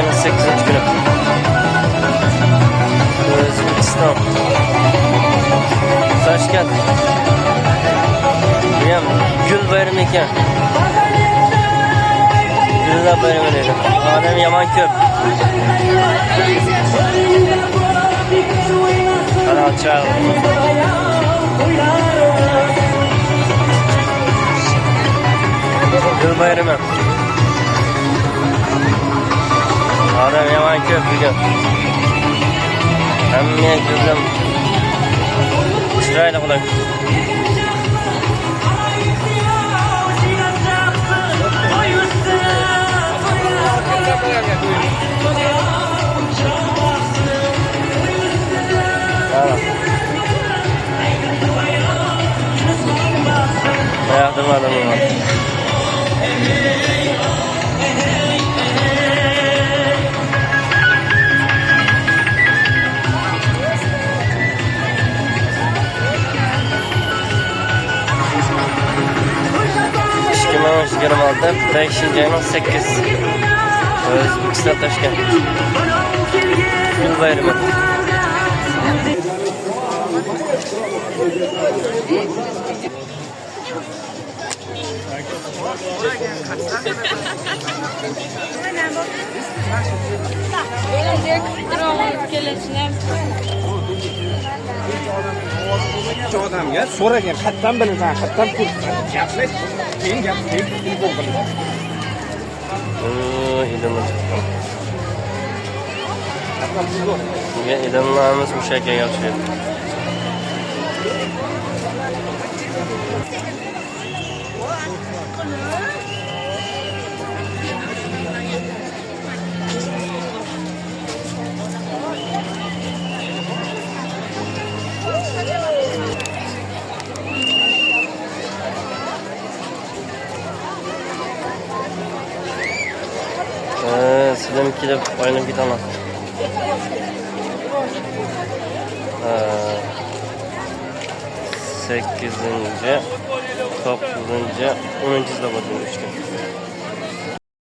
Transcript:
ayının 8. günü. Özbekistan. Toshkent. Bu ham gul bayrami ekan. Gullar bayrami deydi. Odam yomon ko'p. Qara chiroq. Gul bayrami. Odam yomon ko'p bugun. Hamma gullar chiroyli qilib. Ayakta mı adamı var? Şikimem şikerim aldı. 5. ayının 8. Özbekistan Toshkent. Gül bayrami. Odamga so'ragan, qayerdan bilasan, qayerdan ko'rsan, gaplash, keyin gapirib bo'lgan. İdamız. İdamlarımız bu şekilde yaşıyor. Sizden de oynayıp git ama. 8. 9. 10. sınıfa dönmüştüm.